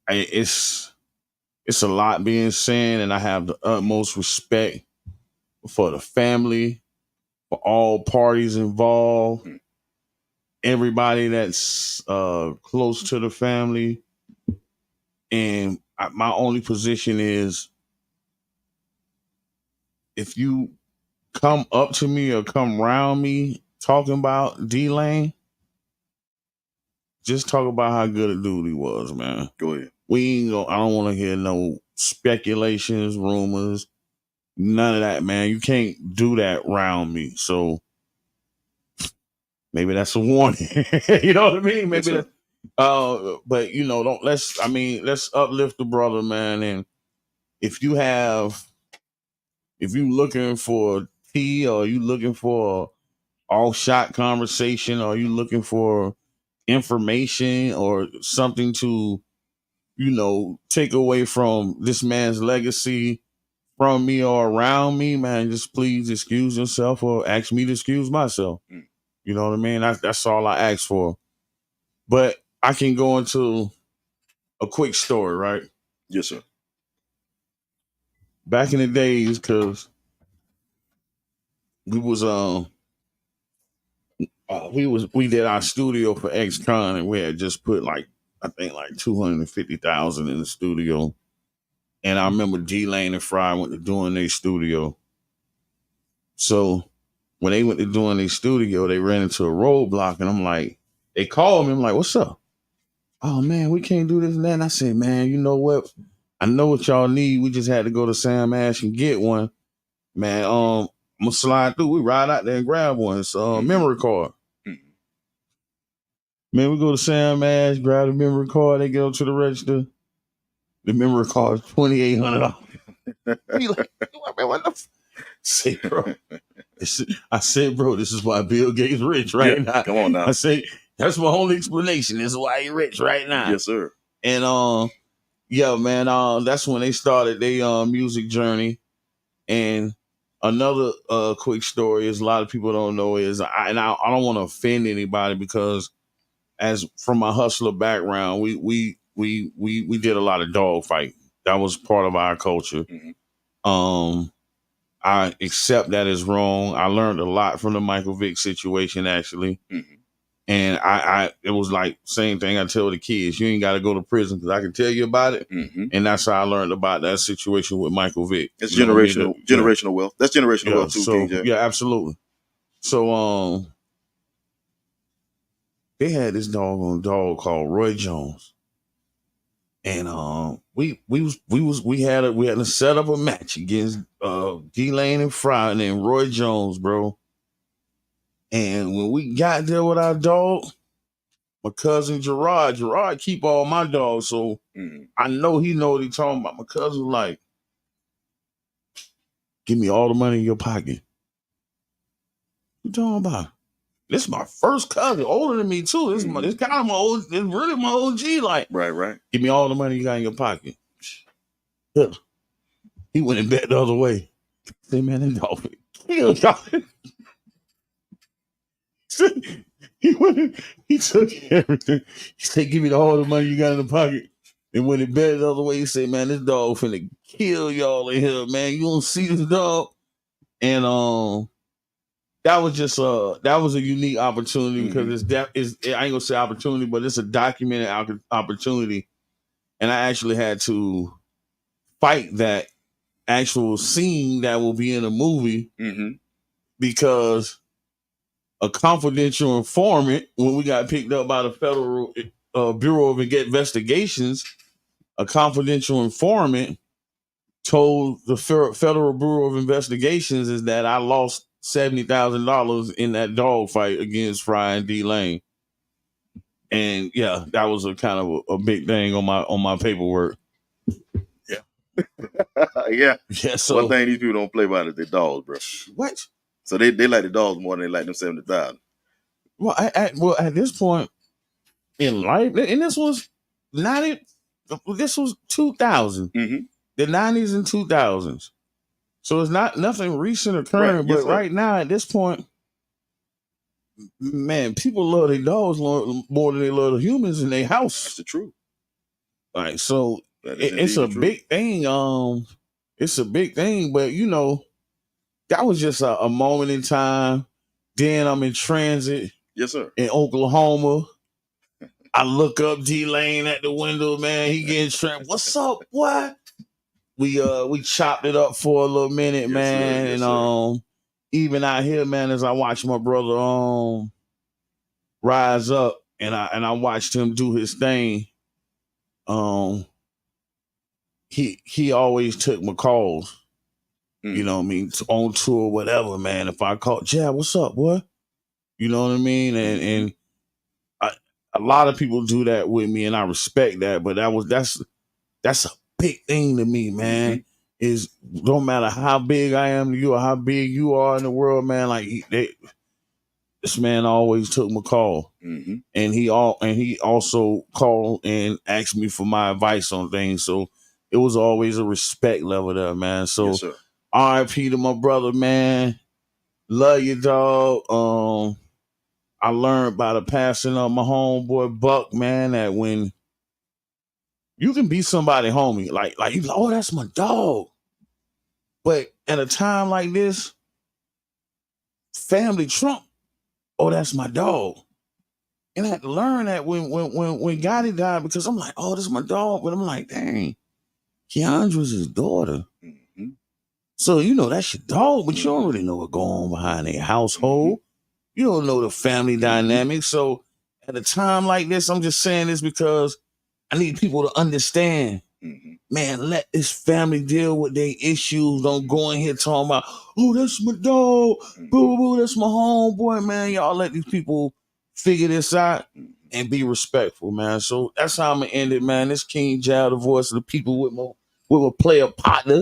It's a lot being said, and I have the utmost respect for the family, for all parties involved, everybody that's close to the family. And my only position is, if you come up to me or come around me talking about D-Lane, just talk about how good a dude he was, man. Go ahead. I don't want to hear no speculations, rumors, none of that, man. You can't do that around me. So maybe that's a warning. You know what I mean? Maybe that's, but you know, let's uplift the brother, man. And if you looking for tea, or you looking for all shot conversation, or you looking for information or something to, you know, take away from this man's legacy from me or around me, man, just please excuse yourself or ask me to excuse myself. You know what I mean? That's all I ask for. But I can go into a quick story, right? Yes, sir. Back in the days, because we did our studio for X-Con, and we had just put I think 250,000 in the studio. And I remember D-Lane and Fry went to doing their studio. So when they went to doing their studio, they ran into a roadblock, and I'm like, they called me. I'm like, what's up? Oh man, we can't do this and that. And I said, man, you know what? I know what y'all need. We just had to go to Sam Ash and get one. Man, I'm gonna slide through. We ride out there and grab one. It's a memory card. Man, we go to Sam Ash, grab the memory card. They go to the register. The memory card is $2,800. He like, what the say, bro? I said, bro, this is why Bill Gates rich right now. Come on now. I say, that's my only explanation. This is why he rich right now. Yes, sir. And yeah, man, that's when they started their music journey. And another quick story is, a lot of people don't know is, I don't want to offend anybody, because as from my hustler background, we did a lot of dog fight. That was part of our culture. I accept that is wrong. I learned a lot from the Michael Vick situation, actually. Mm-hmm. And it was like same thing I tell the kids. You ain't got to go to prison because I can tell you about it. Mm-hmm. And that's how I learned about that situation with Michael Vick. It's You know what I mean? generational wealth. That's generational Yeah, wealth too, so, King Jack. yeah, absolutely. So they had this dog called Roy Jones. And we had to set up a match against D-Lane and Fry and Roy Jones, bro. And when we got there with our dog, my cousin Gerard keep all my dogs, so I know he know what he talking about. My cousin was like, give me all the money in your pocket. What you talking about? This is my first cousin, older than me too. This kind of my old, it's really my OG. Like, right. Give me all the money you got in your pocket. Yeah. He went and bet the other way. Say, man, that dog killed y'all. He took everything. He said, give me all the money you got in the pocket. And when it bet the other way, he said, man, this dog finna kill y'all in here, man. You don't see this dog. And that was just that was a unique opportunity because I ain't gonna say opportunity, but it's a documented opportunity. And I actually had to fight that actual scene that will be in a movie because a confidential informant, when we got picked up by the Federal Bureau of Investigations, a confidential informant told the Federal Bureau of Investigations is that I lost $70,000 in that dog fight against Fry and D-Lane. And yeah, that was a kind of a big thing on my paperwork. Yeah. So one thing these people don't play about is their dogs, bro. What? So they like the dogs more than they like them 70,000. Well, at this point in life, and this was 2000, the 90s and 2000s. So it's not nothing recent occurring, Right. Yes, but right now at this point, man, people love their dogs more than they love the humans in their house. That's the truth. All right, so it's a big thing. It's a big thing, but that was just a moment in time. Then I'm in transit. Yes, sir. In Oklahoma. I look up D-Lane at the window, man. He getting trapped. What's up, boy? We chopped it up for a little minute, man. Yes, and even out here, man, as I watch my brother rise up and I watched him do his thing, he always took my calls. You know what I mean? On tour, whatever, man. If I call, Jab, what's up, boy? You know what I mean? And a lot of people do that with me, and I respect that. But that's a big thing to me, man. Is don't matter how big I am to you or how big you are in the world, man. Like this man always took my call, and he also called and asked me for my advice on things. So it was always a respect level there, man. So R.I.P. to my brother, man. Love you, dog. I learned by the passing of my homeboy Buck, man, that when you can be somebody homie, like you like, oh, that's my dog. But at a time like this, family trump, oh, that's my dog. And I had to learn that when Gotti died, because I'm like, oh, this is my dog. But I'm like, dang, Keandra's his daughter. So, that's your dog, but you don't really know what's going on behind their household. You don't know the family dynamic. So at a time like this, I'm just saying this because I need people to understand, man, let this family deal with their issues. Don't go in here talking about, oh, that's my dog. Boo, boo, that's my homeboy, man. Y'all let these people figure this out and be respectful, man. So that's how I'm going to end it, man. This King Jal, the voice of the people with a player partner.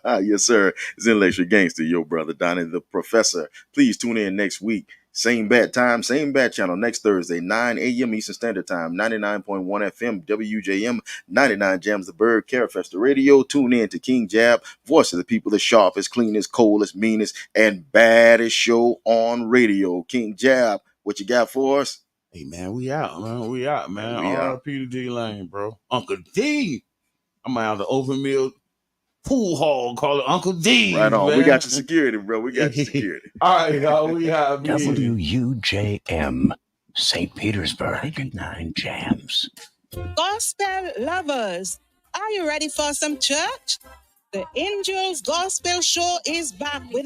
Yes, sir. It's Intellectual Gangster, your brother, Donnie the Professor. Please tune in next week. Same bat time, same bat channel next Thursday, 9 a.m. Eastern Standard Time, 99.1 FM, WJM, 99 Jams the Bird, Carafesta Radio. Tune in to King Jab, voice of the people, the sharpest, cleanest, coldest, meanest, and baddest show on radio. King Jab, what you got for us? Hey, man, we out, man. R.I.P. to D-Lane, bro. Uncle D. I'm out of the open meal pool hall, call it Uncle D. Right on. Man. We got your security, bro. We got your security. All right, y'all. We have WUJM, St. Petersburg, 99 Jams. Gospel lovers, are you ready for some church? The Angels Gospel Show is back with